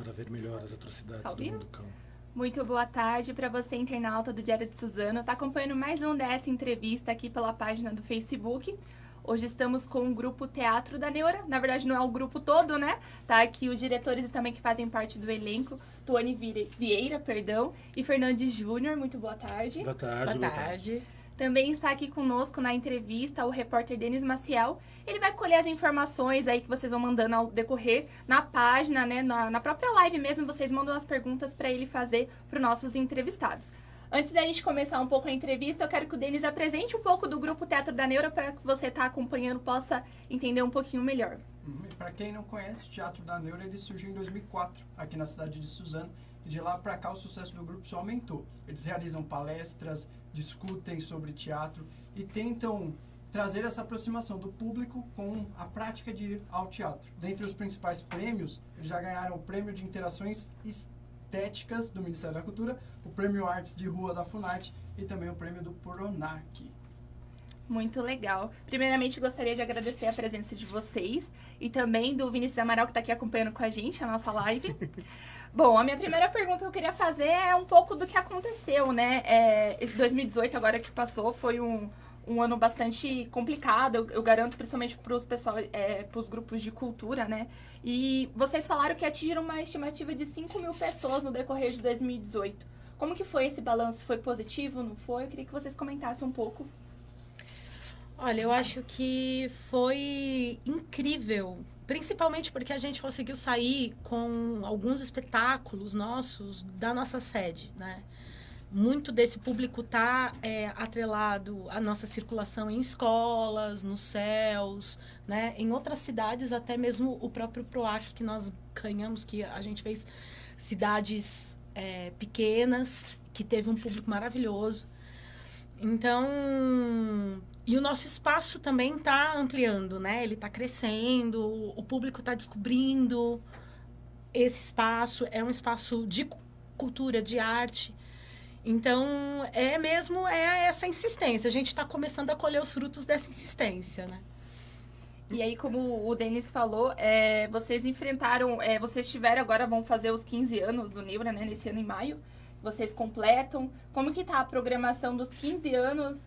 para ver melhor as atrocidades Calbinho? do mundo cão. Muito boa tarde para você, internauta do Diário de Suzano. Está acompanhando mais um dessa entrevista aqui pela página do Facebook. Hoje estamos com o grupo Teatro da Neura. Na verdade, não é o grupo todo, né? Tá aqui os diretores também que fazem parte do elenco. Tuane Vieira, e Fernandes Júnior. Muito boa tarde. Boa tarde. Boa tarde. Também está aqui conosco na entrevista o repórter Denis Maciel. Ele vai colher as informações aí que vocês vão mandando ao decorrer na página, né? Na própria live mesmo, vocês mandam as perguntas para ele fazer para os nossos entrevistados. Antes da gente começar um pouco a entrevista, eu quero que o Denis apresente um pouco do Grupo Teatro da Neura para que você está acompanhando possa entender um pouquinho melhor. Para quem não conhece, o Teatro da Neura ele surgiu em 2004, aqui na cidade de Suzano. E de lá para cá o sucesso do grupo só aumentou. Eles realizam palestras, discutem sobre teatro e tentam trazer essa aproximação do público com a prática de ir ao teatro. Dentre os principais prêmios, eles já ganharam o Prêmio de Interações Estéticas do Ministério da Cultura, o Prêmio Artes de Rua da Funarte e também o Prêmio do Pronac. Muito legal. Primeiramente, gostaria de agradecer a presença de vocês e também do Vinícius Amaral, que está aqui acompanhando com a gente, a nossa live. Bom, a minha primeira pergunta que eu queria fazer é um pouco do que aconteceu, né? Esse 2018, agora que passou, foi um ano bastante complicado, eu garanto, principalmente para os grupos de cultura, né? E vocês falaram que atingiram uma estimativa de 5 mil pessoas no decorrer de 2018. Como que foi esse balanço? Foi positivo, não foi? Eu queria que vocês comentassem um pouco. Olha, eu acho que foi incrível, principalmente porque a gente conseguiu sair com alguns espetáculos nossos da nossa sede, né? Muito desse público está atrelado à nossa circulação em escolas, nos céus, né? Em outras cidades, até mesmo o próprio PROAC que nós ganhamos, que a gente fez cidades pequenas, que teve um público maravilhoso. Então, e o nosso espaço também está ampliando, né? Ele está crescendo, o público está descobrindo esse espaço. É um espaço de cultura, de arte. Então, é essa insistência. A gente está começando a colher os frutos dessa insistência, né? E aí, como o Denis falou, vocês enfrentaram... vocês tiveram agora, vão fazer os 15 anos do Neura, né? Nesse ano em maio. Vocês completam. Como que tá a programação dos 15 anos?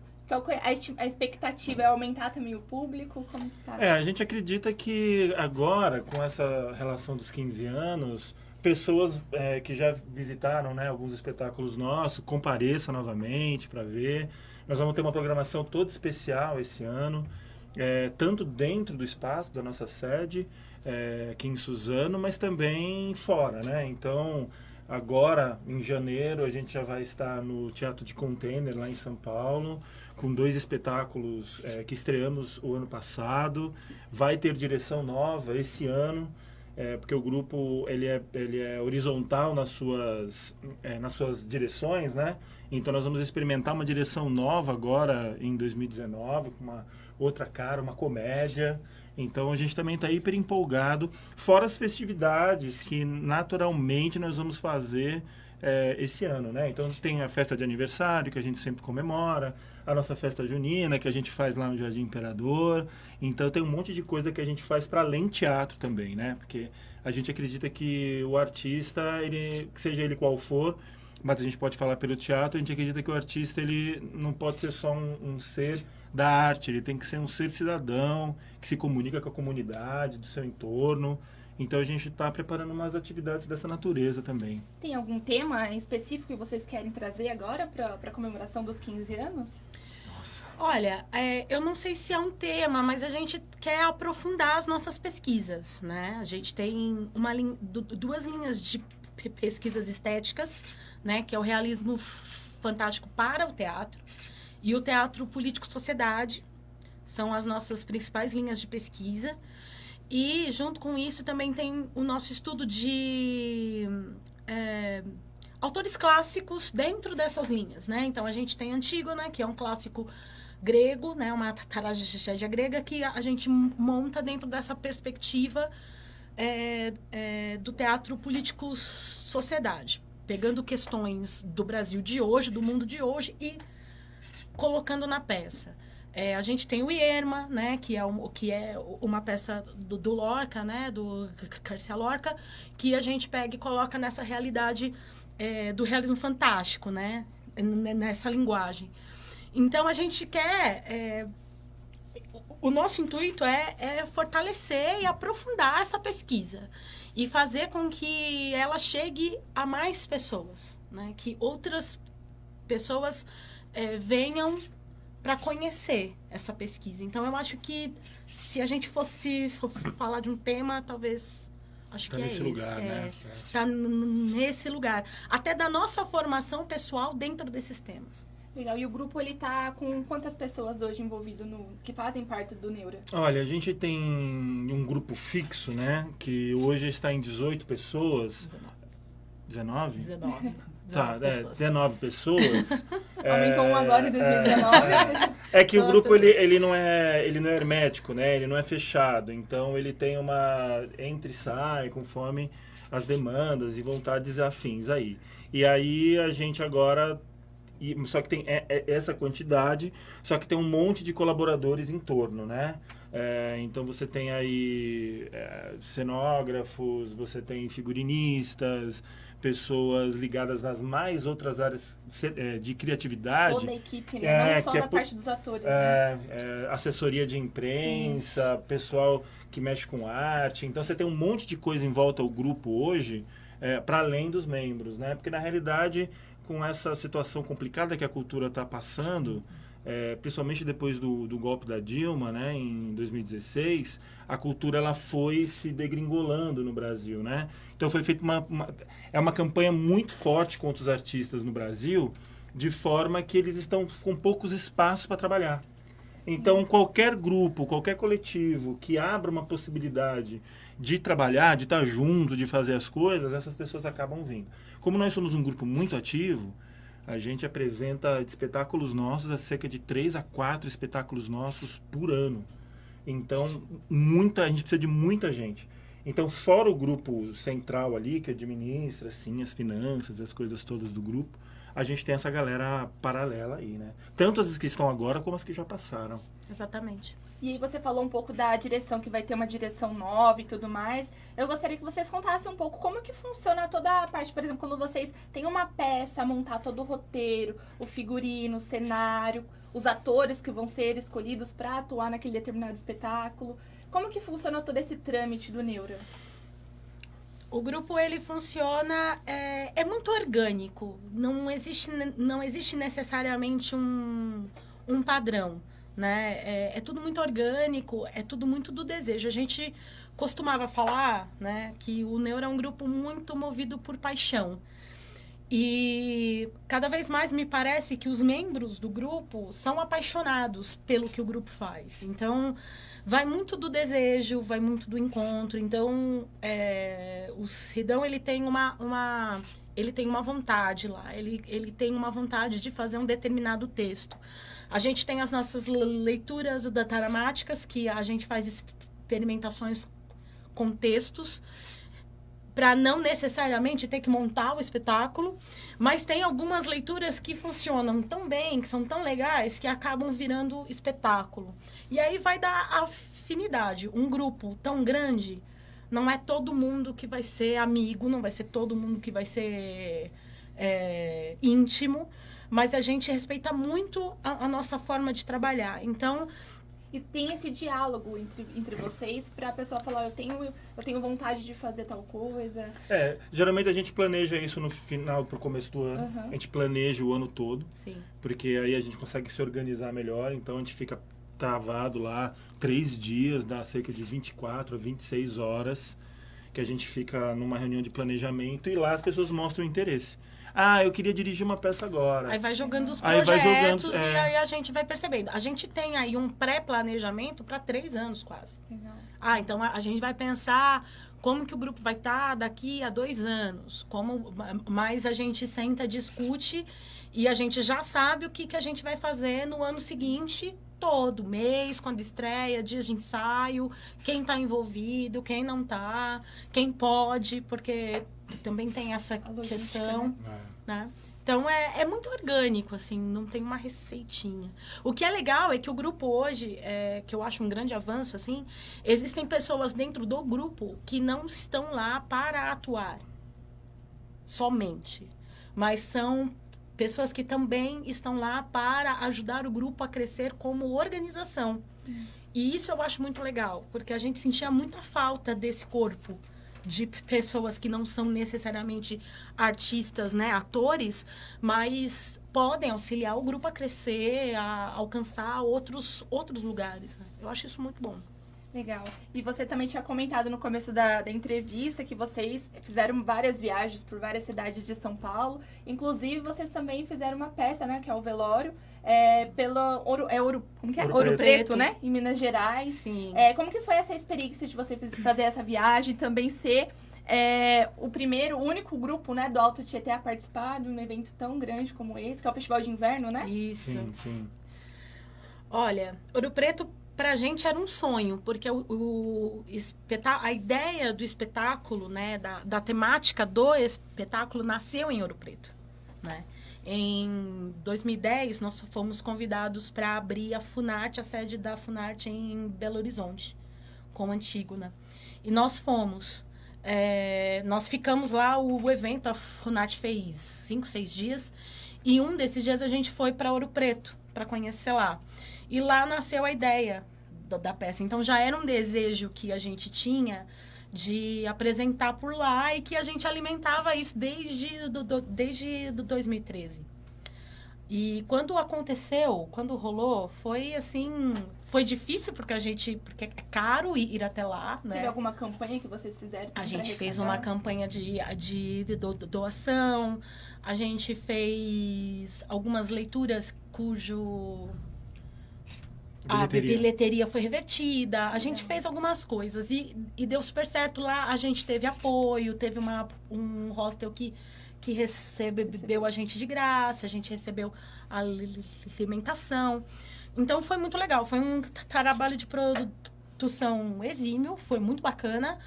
A expectativa é aumentar também o público? Como que tá? A gente acredita que agora, com essa relação dos 15 anos, pessoas que já visitaram, né, alguns espetáculos nossos, compareçam novamente para ver. Nós vamos ter uma programação toda especial esse ano, tanto dentro do espaço da nossa sede, aqui em Suzano, mas também fora, né? Então, agora, em janeiro, a gente já vai estar no Teatro de Container, lá em São Paulo, com 2 espetáculos que estreamos o ano passado. Vai ter direção nova esse ano, porque o grupo ele é horizontal nas suas direções, né? Então nós vamos experimentar uma direção nova agora em 2019, com uma outra cara, uma comédia. Então a gente também está hiper empolgado, fora as festividades que naturalmente nós vamos fazer esse ano, né? Então tem a festa de aniversário que a gente sempre comemora, a nossa festa junina que a gente faz lá no Jardim Imperador. Então tem um monte de coisa que a gente faz para além teatro também, né? Porque a gente acredita que o artista, seja ele qual for, mas a gente pode falar pelo teatro, a gente acredita que o artista ele não pode ser só um ser da arte, ele tem que ser um ser cidadão, que se comunica com a comunidade, do seu entorno. Então a gente está preparando umas atividades dessa natureza também. Tem algum tema em específico que vocês querem trazer agora para a comemoração dos 15 anos? Nossa. Olha, eu não sei se é um tema, mas a gente quer aprofundar as nossas pesquisas, né? A gente tem 2 linhas de pesquisas estéticas, né? Que é o realismo fantástico para o teatro e o teatro político-sociedade. São as nossas principais linhas de pesquisa. E, junto com isso, também tem o nosso estudo de autores clássicos dentro dessas linhas, né? Então, a gente tem Antígona, que é um clássico grego, né? Uma tragédia grega que a gente monta dentro dessa perspectiva do teatro político-sociedade, pegando questões do Brasil de hoje, do mundo de hoje e colocando na peça. A gente tem o Irma, né, que é uma peça do Lorca, né, do Garcia Lorca, que a gente pega e coloca nessa realidade do realismo fantástico, né, nessa linguagem. Então, a gente quer... o nosso intuito é fortalecer e aprofundar essa pesquisa e fazer com que ela chegue a mais pessoas, né, que outras pessoas venham para conhecer essa pesquisa. Então, eu acho que se a gente fosse falar de um tema, talvez... Acho que é esse. Lugar, né? Tá nesse lugar. Até da nossa formação pessoal dentro desses temas. Legal. E o grupo, ele tá com quantas pessoas hoje envolvido que fazem parte do Neura? Olha, a gente tem um grupo fixo, né? Que hoje está em 18 pessoas. 19? 19. Tá, 19 pessoas. Aumentou um agora em 2019. É que o grupo ele não é hermético, né? Ele não é fechado. Então ele tem uma entra e sai conforme as demandas e vontades afins aí. E aí a gente agora só que tem essa quantidade, só que tem um monte de colaboradores em torno, né? Então você tem aí cenógrafos, você tem figurinistas, pessoas ligadas nas mais outras áreas de criatividade. Toda a equipe, né? Não só da parte dos atores, né? Assessoria de imprensa, sim, pessoal que mexe com arte. Então você tem um monte de coisa em volta ao grupo hoje, para além dos membros, né? Porque na realidade, com essa situação complicada que a cultura está passando, principalmente depois do golpe da Dilma, né, em 2016, a cultura ela foi se degringolando no Brasil, né? Então foi feita uma campanha muito forte contra os artistas no Brasil, de forma que eles estão com poucos espaços para trabalhar. Então qualquer grupo, qualquer coletivo que abra uma possibilidade de trabalhar, de estar junto, de fazer as coisas, essas pessoas acabam vindo. Como nós somos um grupo muito ativo, a gente apresenta espetáculos nossos, cerca de 3 a 4 espetáculos nossos por ano. Então, a gente precisa de muita gente. Então, fora o grupo central ali, que administra, assim, as finanças, as coisas todas do grupo, a gente tem essa galera paralela aí, né? Tanto as que estão agora, como as que já passaram. Exatamente. E aí você falou um pouco da direção, que vai ter uma direção nova e tudo mais. Eu gostaria que vocês contassem um pouco como que funciona toda a parte, por exemplo, quando vocês têm uma peça, montar todo o roteiro, o figurino, o cenário, os atores que vão ser escolhidos para atuar naquele determinado espetáculo. Como que funciona todo esse trâmite do Neura? O grupo, ele funciona, é muito orgânico. Não existe necessariamente um padrão, né? É tudo muito orgânico, é tudo muito do desejo. A gente costumava falar, né, que o Neura é um grupo muito movido por paixão. E cada vez mais me parece que os membros do grupo são apaixonados pelo que o grupo faz. Então, vai muito do desejo, vai muito do encontro. Então, o Sidão, ele tem ele tem uma vontade lá. Ele tem uma vontade de fazer um determinado texto. A gente tem as nossas leituras datamáticas, que a gente faz experimentações com textos, para não necessariamente ter que montar o espetáculo, mas tem algumas leituras que funcionam tão bem, que são tão legais, que acabam virando espetáculo. E aí vai dar afinidade. Um grupo tão grande, não é todo mundo que vai ser amigo, não vai ser todo mundo que vai ser íntimo, mas a gente respeita muito a nossa forma de trabalhar. Então, e tem esse diálogo entre vocês para a pessoa falar, eu tenho vontade de fazer tal coisa. Geralmente a gente planeja isso no final, pro começo do ano. Uhum. A gente planeja o ano todo. Sim. Porque aí a gente consegue se organizar melhor. Então a gente fica travado lá 3 dias, dá cerca de 24 a 26 horas, que a gente fica numa reunião de planejamento e lá as pessoas mostram interesse. Eu queria dirigir uma peça agora. Aí vai jogando os projetos e aí a gente vai percebendo. A gente tem aí um pré-planejamento para 3 anos quase. Legal. Então a gente vai pensar como que o grupo vai estar daqui a 2 anos. Mas a gente senta, discute e a gente já sabe o que a gente vai fazer no ano seguinte, todo mês, quando estreia, dias de ensaio, quem está envolvido, quem não está, quem pode, porque também tem essa questão, né? Então, é muito orgânico, assim, não tem uma receitinha. O que é legal é que o grupo hoje, que eu acho um grande avanço, assim, existem pessoas dentro do grupo que não estão lá para atuar somente, mas são pessoas que também estão lá para ajudar o grupo a crescer como organização. E isso eu acho muito legal, porque a gente sentia muita falta desse corpo de pessoas que não são necessariamente artistas, né, atores, mas podem auxiliar o grupo a crescer, a alcançar outros lugares, né? Eu acho isso muito bom. Legal. E você também tinha comentado no começo da entrevista que vocês fizeram várias viagens por várias cidades de São Paulo. Inclusive, vocês também fizeram uma peça, né? Que é o Velório, pelo como que é? Ouro Preto, Preto, né? Em Minas Gerais. Sim. Como que foi essa experiência de você fazer essa viagem? Também ser o único grupo, né, do Alto Tietê a participar de um evento tão grande como esse, que é o Festival de Inverno, né? Isso. Sim. Olha, Ouro Preto pra gente era um sonho, porque a ideia do espetáculo, né, da temática do espetáculo nasceu em Ouro Preto, né? Em 2010, nós fomos convidados para abrir a Funarte, a sede da Funarte em Belo Horizonte, com Antígona. E nós fomos. Nós ficamos lá, o evento, a Funarte fez 5, 6 dias, e um desses dias a gente foi para Ouro Preto, para conhecer lá. E lá nasceu a ideia da peça. Então, já era um desejo que a gente tinha de apresentar por lá e que a gente alimentava isso desde 2013. E quando rolou, foi assim, foi difícil porque é caro ir até lá, né? Teve alguma campanha que vocês fizeram? A gente fez uma campanha de doação, a gente fez algumas leituras a bilheteria foi revertida, a gente fez algumas coisas e deu super certo lá. A gente teve apoio, teve um hostel que recebeu a gente de graça, a gente recebeu a alimentação. Então, foi muito legal. Foi um trabalho de produção exímio, foi muito bacana.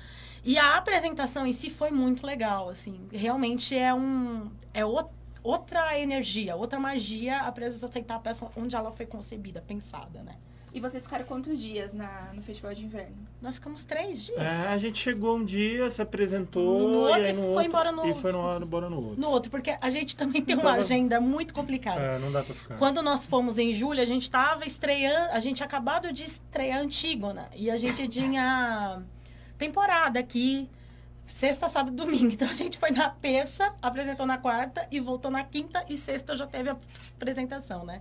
E a apresentação em si foi muito legal, assim. Realmente outra energia, outra magia apresentar a peça onde ela foi concebida, pensada, né? E vocês ficaram quantos dias no Festival de Inverno? Nós ficamos 3 dias. A gente chegou um dia, se apresentou no outro, e aí foi embora no E foi embora no outro. No outro, porque a gente também tem Então, uma agenda muito complicada. Não dá pra ficar. Quando nós fomos em julho, a gente tava estreando, a gente tinha acabado de estrear Antígona. E a gente tinha temporada aqui, sexta, sábado e domingo. Então a gente foi na terça, apresentou na quarta e voltou na quinta e sexta já teve a apresentação, né?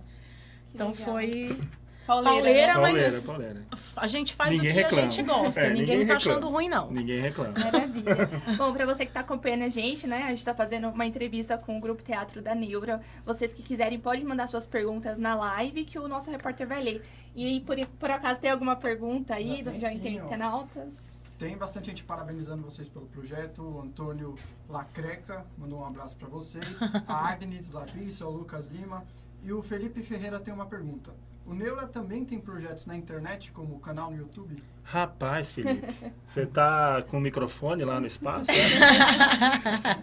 Então legal. Foi Pauleira, mas Pauleira. a gente faz Ninguém o que reclama. a gente gosta. Ninguém tá achando ruim, não. Ninguém reclama. Maravilha. Bom, pra você que tá acompanhando a gente, né? A gente tá fazendo uma entrevista com o Grupo Teatro da Neura. Vocês que quiserem, podem mandar suas perguntas na live que o nosso repórter vai ler. E por acaso tem alguma pergunta aí, já internautas? Tem bastante gente parabenizando vocês pelo projeto. O Antônio Lacreca mandou um abraço para vocês. A Agnes Larissa, o Lucas Lima. E o Felipe Ferreira tem uma pergunta. O Neura também tem projetos na internet, como o canal no YouTube? Rapaz, Felipe, você tá com o microfone lá no espaço?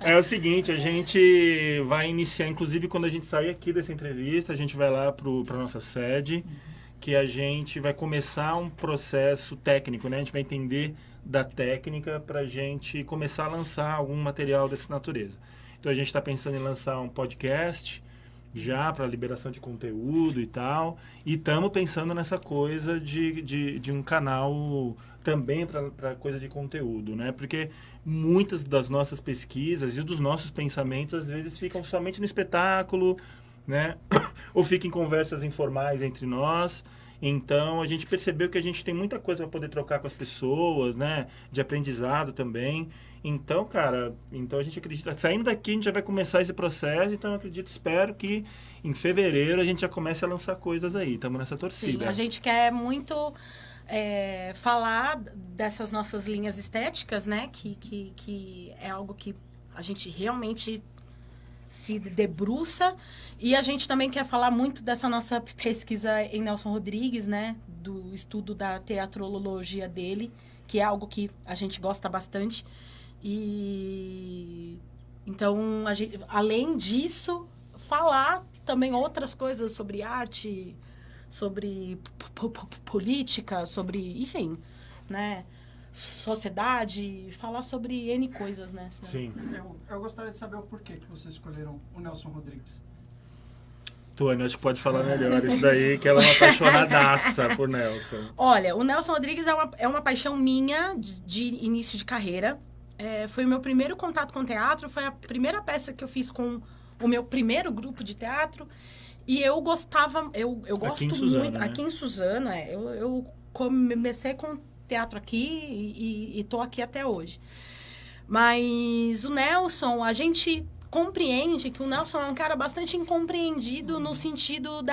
É o seguinte, a gente vai iniciar, inclusive quando a gente sair aqui dessa entrevista, a gente vai lá pra nossa sede, que a gente vai começar um processo técnico, né? A gente vai entender da técnica pra gente começar a lançar algum material dessa natureza. Então a gente está pensando em lançar um podcast, já para liberação de conteúdo e tal, e estamos pensando nessa coisa de um canal também para coisa de conteúdo, né? Porque muitas das nossas pesquisas e dos nossos pensamentos às vezes ficam somente no espetáculo, né? Ou ficam em conversas informais entre nós. Então a gente percebeu que a gente tem muita coisa para poder trocar com as pessoas, né? De aprendizado também. Então, cara, a gente acredita, saindo daqui a gente já vai começar esse processo, então eu espero que em fevereiro a gente já comece a lançar coisas aí, estamos nessa torcida. Sim, a gente quer muito falar dessas nossas linhas estéticas, né, que é algo que a gente realmente se debruça, e a gente também quer falar muito dessa nossa pesquisa em Nelson Rodrigues, né, do estudo da teatrologia dele, que é algo que a gente gosta bastante. E então, além disso, falar também outras coisas sobre arte, sobre política, sobre, enfim, né? Sociedade, falar sobre N coisas, né? Sim. Eu gostaria de saber o porquê que vocês escolheram o Nelson Rodrigues. Tônia, acho que pode falar melhor isso daí, que ela é uma apaixonadaça por Nelson. Olha, o Nelson Rodrigues é uma paixão minha de início de carreira. Foi o meu primeiro contato com teatro, foi a primeira peça que eu fiz com o meu primeiro grupo de teatro. E eu gostava, eu gosto Aqui em Suzano, muito. né? Aqui em Suzano, eu comecei com teatro aqui e tô aqui até hoje. Mas o Nelson, a gente compreende que o Nelson é um cara bastante incompreendido no sentido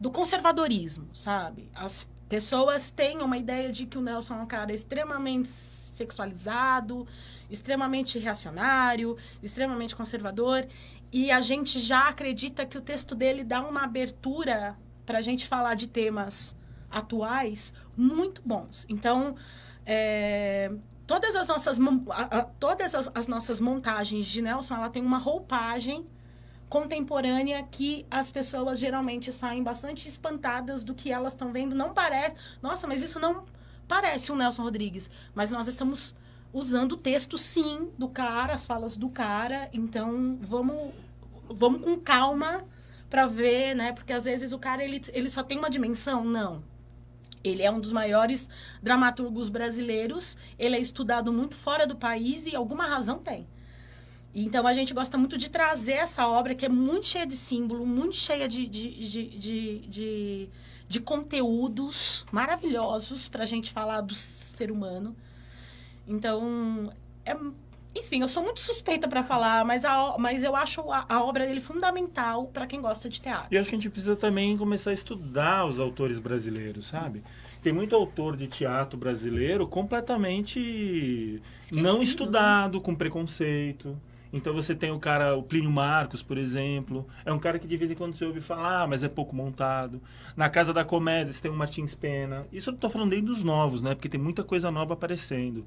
do conservadorismo, sabe? As pessoas têm uma ideia de que o Nelson é um cara extremamente sexualizado, extremamente reacionário, extremamente conservador, e a gente já acredita que o texto dele dá uma abertura para a gente falar de temas atuais muito bons. Então, todas as nossas montagens de Nelson, ela tem uma roupagem contemporânea que as pessoas geralmente saem bastante espantadas do que elas estão vendo. Não parece... Nossa, mas isso não parece um Nelson Rodrigues. Mas nós estamos usando o texto, sim, do cara, as falas do cara. Então, vamos com calma para ver, né? Porque, às vezes, o cara, ele só tem uma dimensão? Não. Ele é um dos maiores dramaturgos brasileiros. Ele é estudado muito fora do país e alguma razão tem. Então, a gente gosta muito de trazer essa obra que é muito cheia de símbolo, muito cheia de conteúdos maravilhosos para a gente falar do ser humano. Então, enfim, eu sou muito suspeita para falar, mas eu acho a obra dele fundamental para quem gosta de teatro. E acho que a gente precisa também começar a estudar os autores brasileiros, sabe? Tem muito autor de teatro brasileiro completamente não estudado, com preconceito. Então você tem o Plínio Marcos, por exemplo. É um cara que de vez em quando você ouve falar, mas é pouco montado. Na Casa da Comédia você tem o Martins Pena. Isso eu tô falando nem dos novos, né? Porque tem muita coisa nova aparecendo.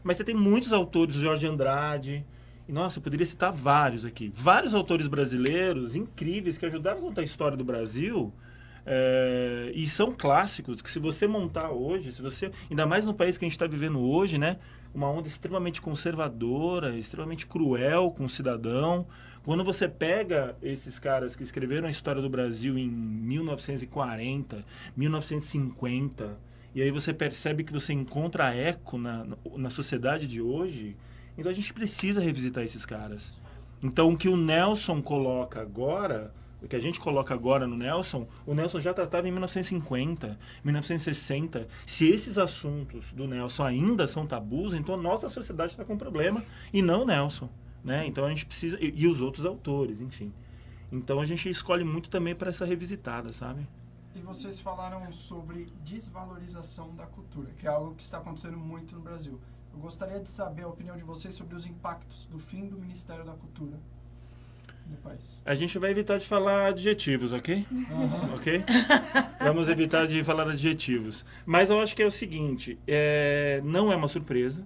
Mas você tem muitos autores, o Jorge Andrade. E, nossa, eu poderia citar vários aqui. Vários autores brasileiros incríveis que ajudaram a contar a história do Brasil. E são clássicos que se você montar hoje, ainda mais no país que a gente está vivendo hoje, né? Uma onda extremamente conservadora, extremamente cruel com o cidadão. Quando você pega esses caras que escreveram a história do Brasil em 1940, 1950, e aí você percebe que você encontra eco na sociedade de hoje, então a gente precisa revisitar esses caras. Então o que o Nelson coloca agora... O que a gente coloca agora no Nelson, o Nelson já tratava em 1950, 1960. Se esses assuntos do Nelson ainda são tabus, então a nossa sociedade está com um problema e não o Nelson, né? Então a gente precisa... E os outros autores, enfim. Então a gente escolhe muito também para essa revisitada, sabe? E vocês falaram sobre desvalorização da cultura, que é algo que está acontecendo muito no Brasil. Eu gostaria de saber a opinião de vocês sobre os impactos do fim do Ministério da Cultura no país. A gente vai evitar de falar adjetivos, ok? Uhum. Ok? Vamos evitar de falar adjetivos. Mas eu acho que é o seguinte, não é uma surpresa,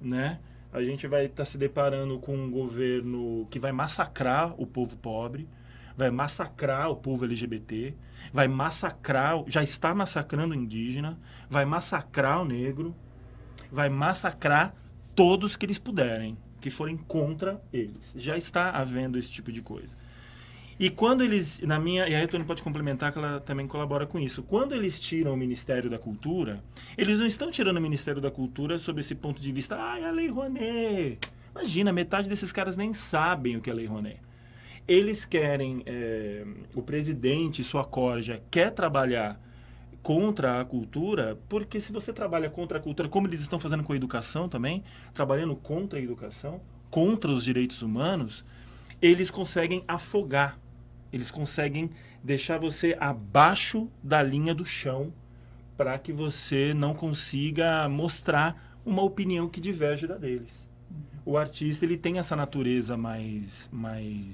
né? A gente vai estar se deparando com um governo que vai massacrar o povo pobre, vai massacrar o povo LGBT, vai massacrar, já está massacrando o indígena, vai massacrar o negro, vai massacrar todos que eles puderem, que forem contra eles. Já está havendo esse tipo de coisa. E quando eles, e aí a Tônia pode complementar que ela também colabora com isso, quando eles tiram o Ministério da Cultura, eles não estão tirando o Ministério da Cultura sob esse ponto de vista, é a Lei Rouanet. Imagina, metade desses caras nem sabem o que é a Lei Rouanet. Eles querem, o presidente, sua corja, quer trabalhar contra a cultura, porque se você trabalha contra a cultura, como eles estão fazendo com a educação também, trabalhando contra a educação, contra os direitos humanos, eles conseguem afogar, eles conseguem deixar você abaixo da linha do chão para que você não consiga mostrar uma opinião que diverge da deles. O artista, ele tem essa natureza mais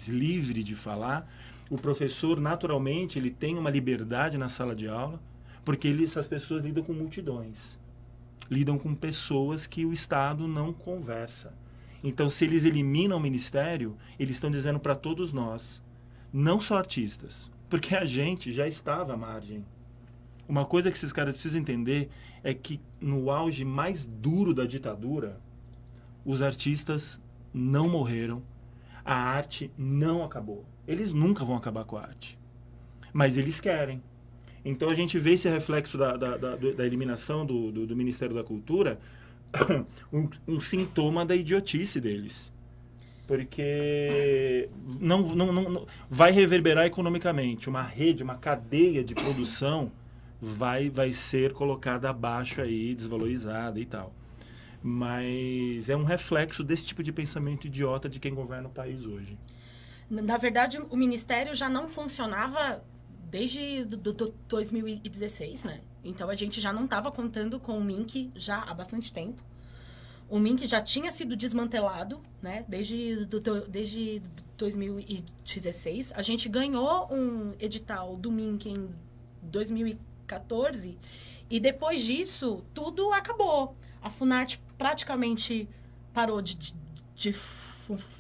livre de falar. O professor, naturalmente, ele tem uma liberdade na sala de aula, porque essas pessoas lidam com multidões. Lidam com pessoas que o Estado não conversa. Então, se eles eliminam o ministério, eles estão dizendo para todos nós, não só artistas, porque a gente já estava à margem. Uma coisa que esses caras precisam entender é que no auge mais duro da ditadura, os artistas não morreram, a arte não acabou. Eles nunca vão acabar com a arte, mas eles querem. Então a gente vê esse reflexo da eliminação do Ministério da Cultura, um sintoma da idiotice deles. Porque não vai reverberar economicamente. Uma rede, uma cadeia de produção vai ser colocada abaixo aí, desvalorizada e tal. Mas é um reflexo desse tipo de pensamento idiota de quem governa o país hoje. Na verdade, o Ministério já não funcionava desde 2016, né? Então, a gente já não estava contando com o MINC já há bastante tempo. O MINC já tinha sido desmantelado, né? Desde 2016. A gente ganhou um edital do MINC em 2014 e depois disso, tudo acabou. A Funarte praticamente parou de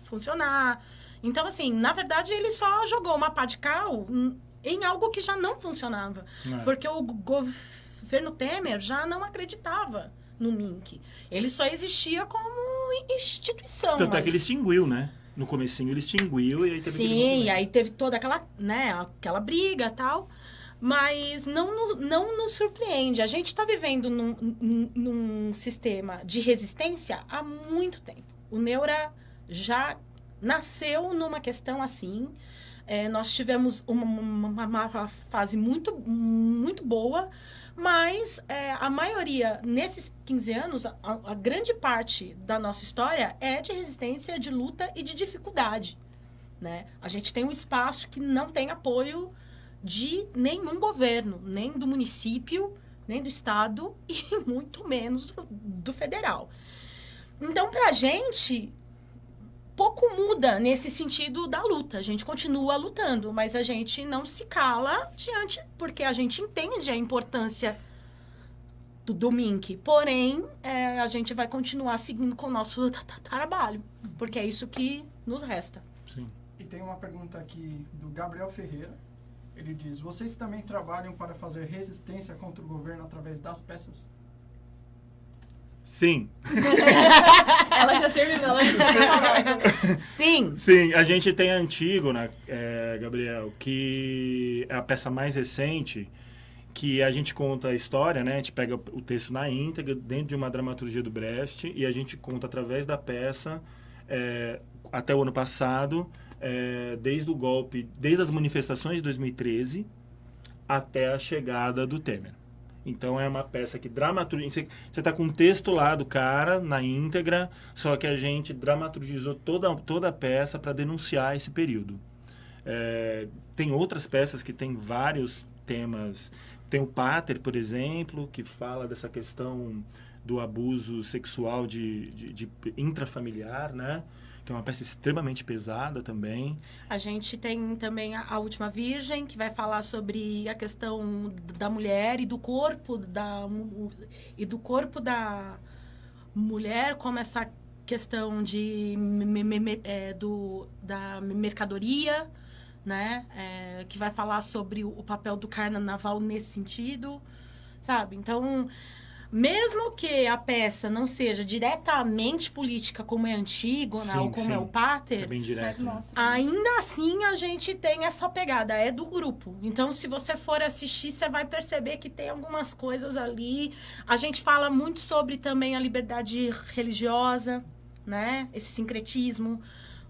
funcionar. Então, assim, na verdade, ele só jogou uma pá de cal em algo que já não funcionava. Porque o governo Temer já não acreditava no MINC. Ele só existia como instituição. Tanto é que ele extinguiu, né? No comecinho ele extinguiu e aí teve Sim, aí teve toda aquela, né, aquela briga e tal. Mas não nos surpreende. A gente está vivendo num sistema de resistência há muito tempo. O Neura já nasceu numa questão assim. Nós tivemos uma fase muito, muito boa, mas a maioria, nesses 15 anos, a grande parte da nossa história é de resistência, de luta e de dificuldade, né? A gente tem um espaço que não tem apoio de nenhum governo, nem do município, nem do estado e muito menos do federal. Então, pra gente, pouco muda nesse sentido da luta. A gente continua lutando, mas a gente não se cala diante, porque a gente entende a importância do MINC. Porém, a gente vai continuar seguindo com o nosso trabalho, porque é isso que nos resta. Sim. E tem uma pergunta aqui do Gabriel Ferreira. Ele diz, vocês também trabalham para fazer resistência contra o governo através das peças? Sim. Ela já terminou. Sim. Sim, a gente tem a Antígona, Gabriel, que é a peça mais recente, que a gente conta a história, né? A gente pega o texto na íntegra, dentro de uma dramaturgia do Brecht, e a gente conta através da peça, até o ano passado, desde o golpe, desde as manifestações de 2013 até a chegada do Temer. Então, é uma peça que dramaturgia... Você está com um texto lá do cara, na íntegra, só que a gente dramaturgizou toda a peça para denunciar esse período. Tem outras peças que têm vários temas. Tem o Pater, por exemplo, que fala dessa questão do abuso sexual de intrafamiliar, né? Que é uma peça extremamente pesada também. A gente tem também a Última Virgem, que vai falar sobre a questão da mulher e do corpo da mulher, como essa questão da mercadoria, né? Que vai falar sobre o papel do carnaval nesse sentido, sabe? Então, mesmo que a peça não seja diretamente política, como é Antígona, Sim, ou como sim. é o Pater, É bem Mas direto. Né? mostra. ainda assim a gente tem essa pegada, é do grupo. Então, se você for assistir, você vai perceber que tem algumas coisas ali. A gente fala muito sobre também a liberdade religiosa, né? Esse sincretismo.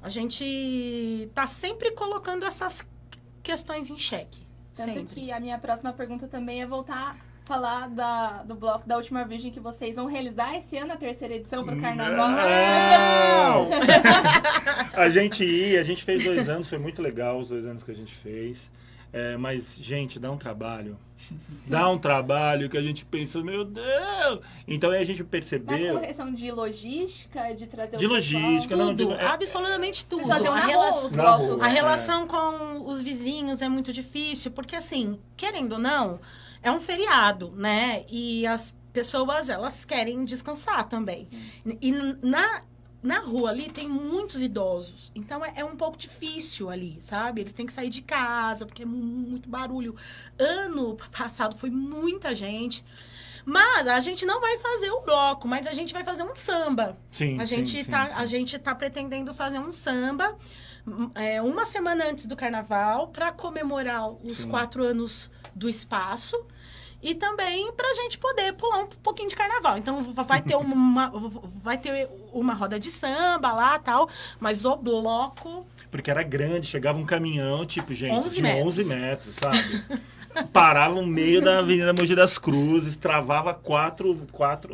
A gente tá sempre colocando essas questões em xeque. Tanto Sempre. que a minha próxima pergunta também é voltar a falar do bloco da Última Virgem, que vocês vão realizar esse ano a 3ª edição pro Carnaval. Não! A gente fez 2 anos, foi muito legal os 2 anos que a gente fez. Mas, gente, dá um trabalho. Dá um trabalho que a gente pensa, meu Deus! Então aí a gente Mas percebeu... com questão de logística, de trazer o De logística, pessoal. não, Tudo, de- absolutamente tudo. Vocês faziam A na relação- rua, os Na blocos, rua. né? A relação com os vizinhos é muito difícil, porque assim, querendo ou não, é um feriado, né? E as pessoas, elas querem descansar também. E na rua ali tem muitos idosos. Então é um pouco difícil ali, sabe? Eles têm que sair de casa, porque é muito barulho. Ano passado foi muita gente. Mas a gente não vai fazer o bloco, mas a gente vai fazer um samba. Sim, A gente tá pretendendo fazer um samba uma semana antes do carnaval para comemorar os 4 anos do espaço. E também pra gente poder pular um pouquinho de carnaval. Então, vai ter uma roda de samba lá e tal, mas o bloco... Porque era grande, chegava um caminhão, tipo, gente, 11 tinha metros. 11 metros, sabe? Parava no meio da Avenida Mogi das Cruzes, travava quatro...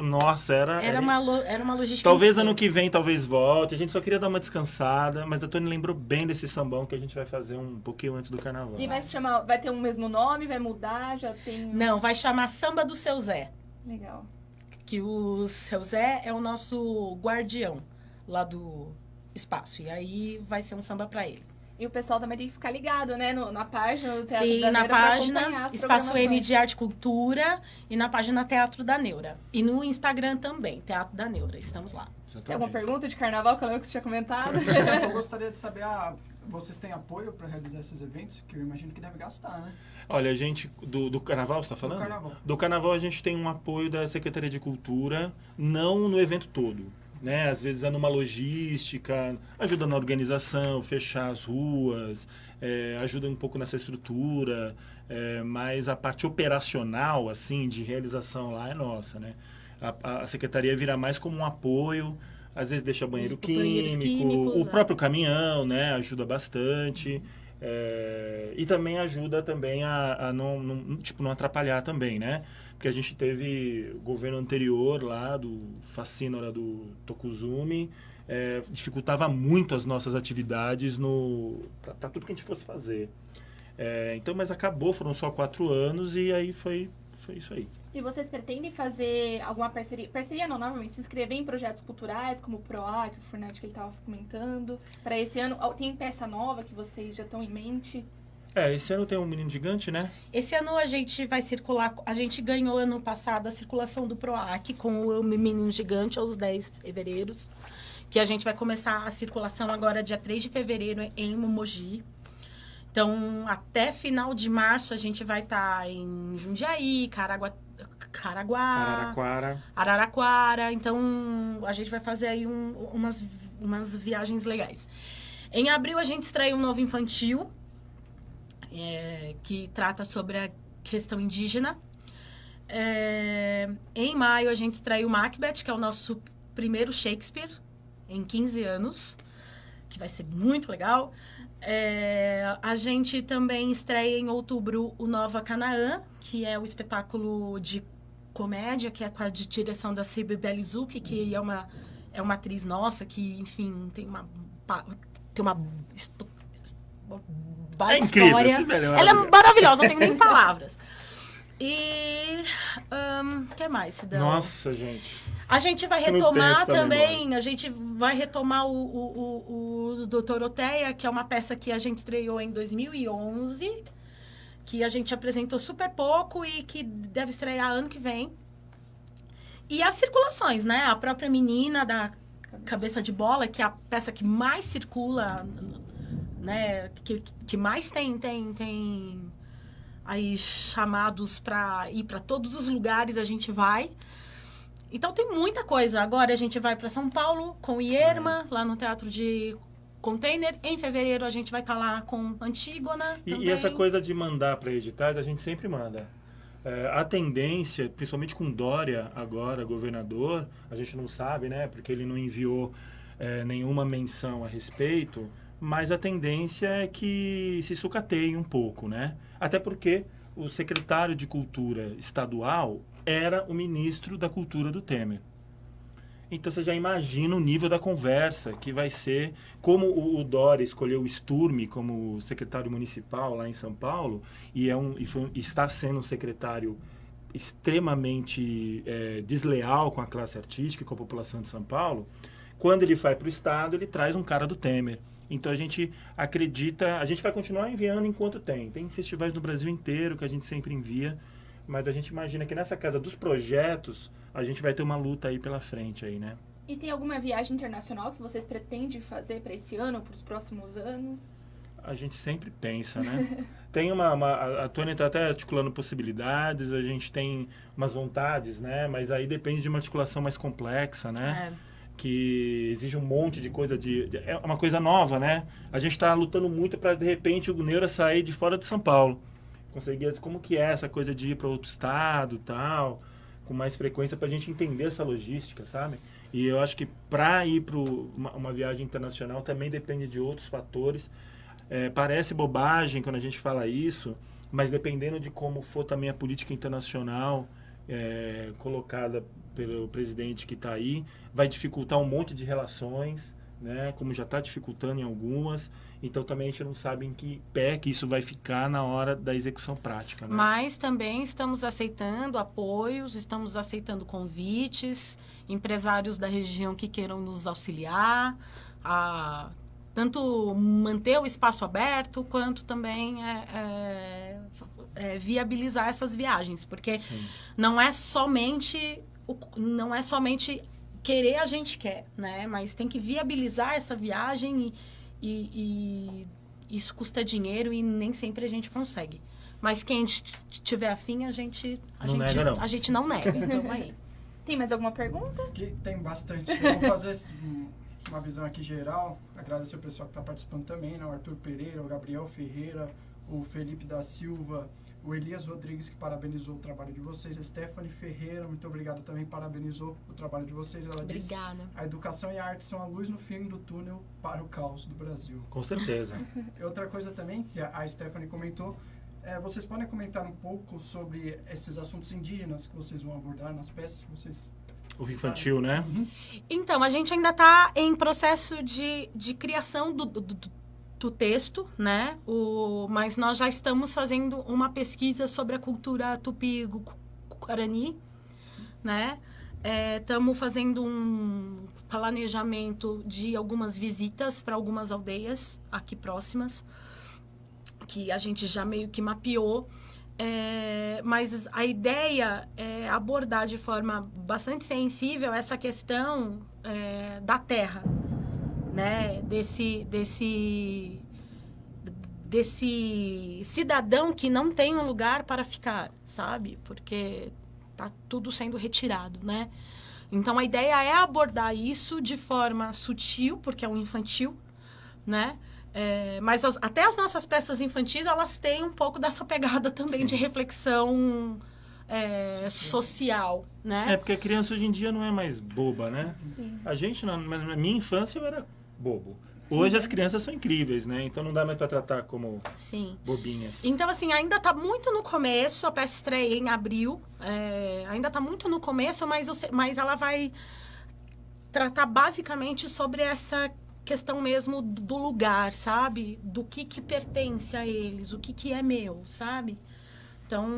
Nossa, Era uma logística Talvez insana. ano que vem, talvez volte. A gente só queria dar uma descansada, mas a Tony lembrou bem desse sambão que a gente vai fazer um pouquinho antes do carnaval. E vai ter um mesmo nome, vai mudar, já tem... Não, vai chamar Samba do Seu Zé. Legal. Que o Seu Zé é o nosso guardião lá do espaço. E aí vai ser um samba pra ele. E o pessoal também tem que ficar ligado, né? Na página do Teatro Sim, da na Neura pra página acompanhar as Espaço N programações. de Arte e Cultura e na página Teatro da Neura. E no Instagram também, Teatro da Neura. Estamos lá. Tem alguma pergunta de carnaval que eu lembro que você tinha comentado? Eu gostaria de saber, vocês têm apoio para realizar esses eventos? Que eu imagino que deve gastar, né? Olha, a gente, do carnaval, você está falando? Do carnaval. Do carnaval a gente tem um apoio da Secretaria de Cultura, não no evento todo. Né? Às vezes é numa logística, ajuda na organização, fechar as ruas, ajuda um pouco nessa estrutura, mas a parte operacional, assim, de realização lá é nossa, né? A secretaria vira mais como um apoio, às vezes deixa banheiro banheiros químico, químicos, o próprio caminhão, né? Ajuda bastante. E também ajuda também a não atrapalhar também, né? Porque a gente teve o governo anterior lá, do Facínora do Tokuzumi, dificultava muito as nossas atividades para tudo que a gente fosse fazer. Então, mas acabou, foram só 4 anos e aí foi isso aí. E vocês pretendem fazer alguma parceria? Parceria não, novamente, se inscrever em projetos culturais, como o PROAC, o Furnete que ele estava comentando. Para esse ano, tem peça nova que vocês já estão em mente? Esse ano tem um Menino Gigante, né? Esse ano a gente vai circular... A gente ganhou ano passado a circulação do PROAC com o Menino Gigante aos 10 fevereiros. Que a gente vai começar a circulação agora dia 3 de fevereiro em Mogi. Então, até final de março a gente vai estar em Jundiaí, Araraquara. Então, a gente vai fazer aí umas viagens legais. Em abril, a gente estreia um novo infantil, que trata sobre a questão indígena. Em maio, a gente estreia o Macbeth, que é o nosso primeiro Shakespeare, em 15 anos, que vai ser muito legal. A gente também estreia em outubro o Nova Canaã, que é o espetáculo de comédia, que é com a direção da Cibele Zucchi, que é uma atriz nossa, que, enfim, tem uma baita incrível, história. Cibele, Ela é maravilhosa, não tenho nem palavras. E o que mais, Cidão? Nossa, gente. A gente vai Eu não tenho retomar essa também, memória. a gente vai retomar o Doutor Oteia, que é uma peça que a gente estreou em 2011, que a gente apresentou super pouco e que deve estrear ano que vem. E as circulações, né? A própria Menina da Cabeça de Bola, que é a peça que mais circula, né? Que mais tem aí chamados para ir para todos os lugares, a gente vai. Então tem muita coisa. Agora a gente vai para São Paulo com Ierma, lá no Teatro de Container. Em fevereiro a gente vai estar lá com Antígona também. E essa coisa de mandar para editais, a gente sempre manda. A tendência, principalmente com Dória agora, governador, a gente não sabe, né? Porque ele não enviou nenhuma menção a respeito, mas a tendência é que se sucateie um pouco, né? Até porque o secretário de Cultura estadual era o ministro da Cultura do Temer. Então você já imagina o nível da conversa que vai ser, como o Dória escolheu o Sturme como secretário municipal lá em São Paulo, e está sendo um secretário extremamente desleal com a classe artística e com a população de São Paulo. Quando ele vai para o Estado, ele traz um cara do Temer. Então a gente acredita, a gente vai continuar enviando enquanto tem. Tem festivais no Brasil inteiro que a gente sempre envia, mas a gente imagina que nessa casa dos projetos, a gente vai ter uma luta aí pela frente aí, né? E tem alguma viagem internacional que vocês pretendem fazer para esse ano ou para os próximos anos? A gente sempre pensa, né? Tem a Tônia está até articulando possibilidades, a gente tem umas vontades, né? Mas aí depende de uma articulação mais complexa, né? Que exige um monte de coisa, é uma coisa nova, né? A gente está lutando muito para, de repente, o Neura sair de fora de São Paulo. Conseguir, como que é essa coisa de ir para outro estado, tal, com mais frequência, para a gente entender essa logística, sabe? E eu acho que para ir para uma viagem internacional também depende de outros fatores. Parece bobagem quando a gente fala isso, mas dependendo de como for também a política internacional colocada pelo presidente que está aí, vai dificultar um monte de relações, né? Como já está dificultando em algumas. Então também a gente não sabe em que pé que isso vai ficar na hora da execução prática, né? Mas também estamos aceitando apoios, estamos aceitando convites, empresários da região que queiram nos auxiliar, tanto manter o espaço aberto, quanto também viabilizar essas viagens. Porque não é somente querer, a gente quer, né? Mas tem que viabilizar essa viagem e isso custa dinheiro e nem sempre a gente consegue. Mas quem tiver afim, a gente não nega. Então, aí. Tem mais alguma pergunta? Que tem bastante. Eu vou fazer uma visão aqui geral. Agradecer o pessoal que está participando também, né? O Arthur Pereira, o Gabriel Ferreira, o Felipe da Silva, o Elias Rodrigues, que parabenizou o trabalho de vocês. A Stephanie Ferreira, muito obrigado também, parabenizou o trabalho de vocês. Ela Obrigada. disse: a educação e a arte são a luz no fim do túnel para o caos do Brasil. Com certeza. Outra coisa também, que a Stephanie comentou, vocês podem comentar um pouco sobre esses assuntos indígenas que vocês vão abordar nas peças que vocês... O infantil, né? Uhum. Então, a gente ainda está em processo de criação do texto, né? Mas nós já estamos fazendo uma pesquisa sobre a cultura tupi-guarani, né? Estamos fazendo um planejamento de algumas visitas para algumas aldeias aqui próximas, que a gente já meio que mapeou. Mas a ideia é abordar de forma bastante sensível essa questão da terra, né? Desse cidadão que não tem um lugar para ficar, sabe? Porque tá tudo sendo retirado, né? Então, a ideia é abordar isso de forma sutil, porque é um infantil, né? Mas até as nossas peças infantis, elas têm um pouco dessa pegada também de reflexão social, né? Porque a criança hoje em dia não é mais boba, né? Sim. A gente, na minha infância, eu era bobo. Hoje as crianças são incríveis, né? Então não dá mais para tratar como bobinhas. Então, assim, ainda está muito no começo, a peça estreia em abril, ainda está muito no começo, mas ela vai tratar basicamente sobre essa questão mesmo do lugar, sabe? Do que pertence a eles, o que é meu, sabe? Então,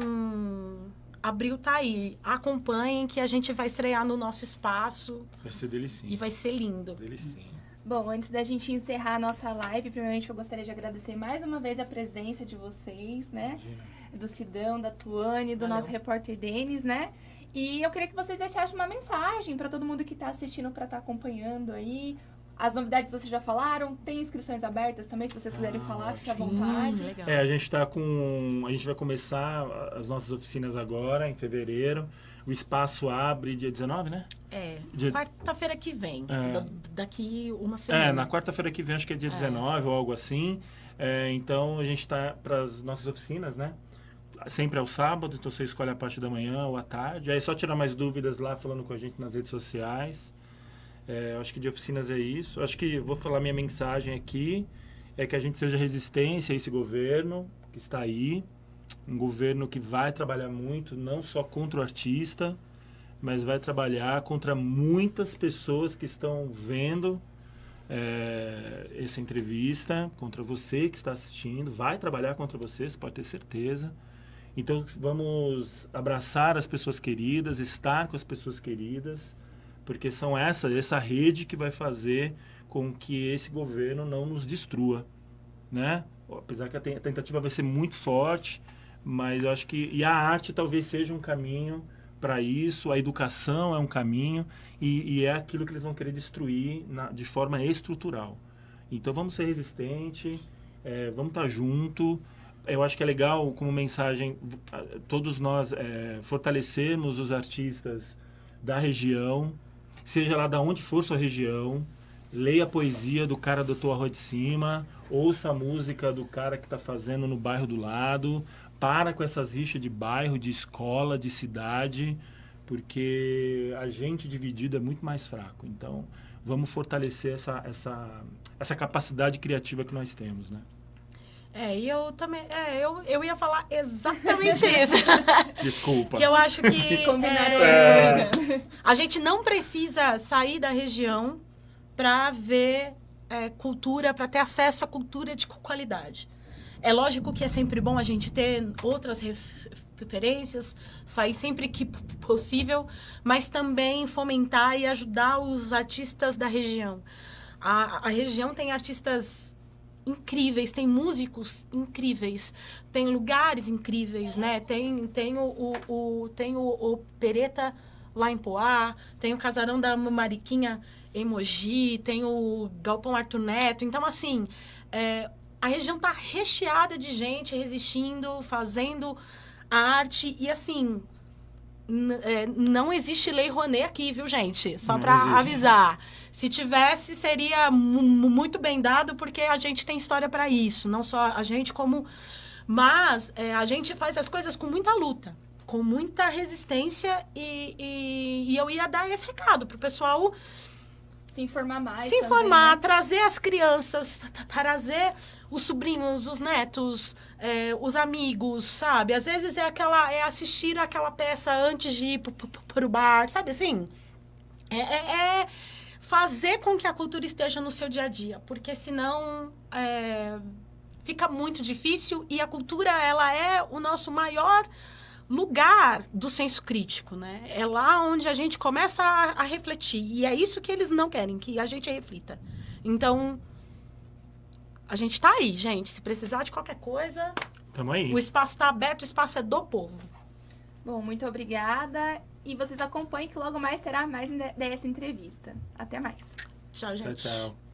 abril tá aí. Acompanhem que a gente vai estrear no nosso espaço. Vai ser delicinho. E vai ser lindo. Delicinho. Bom, antes da gente encerrar a nossa live, primeiramente eu gostaria de agradecer mais uma vez a presença de vocês, né? Imagina. Do Sidão, da Tuane, do nosso repórter Denis, né? E eu queria que vocês deixassem uma mensagem para todo mundo que está assistindo, para estar acompanhando aí. As novidades vocês já falaram, tem inscrições abertas também, se vocês quiserem falar, fique à vontade. Legal. A gente a gente vai começar as nossas oficinas agora, em fevereiro. O espaço abre dia 19, né? Quarta-feira que vem. Daqui uma semana. Na quarta-feira que vem, acho que é dia 19 ou algo assim. Então, a gente está para as nossas oficinas, né? Sempre ao sábado, então você escolhe a parte da manhã ou à tarde. Aí é só tirar mais dúvidas lá, falando com a gente nas redes sociais. Acho que de oficinas é isso. Acho que vou falar minha mensagem aqui. É que a gente seja resistência a esse governo que está aí. Um governo que vai trabalhar muito, não só contra o artista, mas vai trabalhar contra muitas pessoas que estão vendo essa entrevista, contra você que está assistindo. Vai trabalhar contra você, você pode ter certeza. Então, vamos abraçar as pessoas queridas, estar com as pessoas queridas, porque são essa rede que vai fazer com que esse governo não nos destrua, né? Apesar que a tentativa vai ser muito forte, mas eu acho que a arte talvez seja um caminho para isso, a educação é um caminho e é aquilo que eles vão querer destruir de forma estrutural. Então vamos ser resistentes, vamos estar junto. Eu acho que é legal como mensagem todos nós fortalecermos os artistas da região, seja lá de onde for sua região. Leia a poesia do cara do tua rua de cima, ouça a música do cara que está fazendo no bairro do lado, para com essas rixas de bairro, de escola, de cidade, porque a gente dividido é muito mais fraco. Então, vamos fortalecer essa capacidade criativa que nós temos, né? E eu também, eu ia falar exatamente isso. Desculpa. Que eu acho que Combinaram a gente não precisa sair da região para ver cultura, para ter acesso à cultura de qualidade. É lógico que é sempre bom a gente ter outras referências, sair sempre que possível, mas também fomentar e ajudar os artistas da região. A região tem artistas incríveis, tem músicos incríveis, tem lugares incríveis, né? Tem o Pereta lá em Poá, tem o Casarão da Mariquinha em Mogi, tem o Galpão Arthur Neto. Então, assim, a região tá recheada de gente resistindo, fazendo a arte. E, assim, não existe Lei Rouanet aqui, viu, gente? Só para avisar. Se tivesse, seria muito bem dado, porque a gente tem história para isso. Não só a gente, como... Mas a gente faz as coisas com muita luta, com muita resistência. E eu ia dar esse recado pro pessoal... Se informar mais. Se informar, também, né? trazer as crianças, trazer os sobrinhos, os netos, os amigos, sabe? Às vezes é assistir aquela peça antes de ir pro bar, sabe assim? Fazer com que a cultura esteja no seu dia a dia, porque senão fica muito difícil e a cultura, ela é o nosso maior lugar do senso crítico, né? É lá onde a gente começa a refletir. E é isso que eles não querem, que a gente reflita. Então, a gente tá aí, gente. Se precisar de qualquer coisa, Tamo aí. o espaço tá aberto, o espaço é do povo. Bom, muito obrigada. E vocês acompanhem que logo mais será mais dessa entrevista. Até mais. Tchau, gente. Tchau, tchau.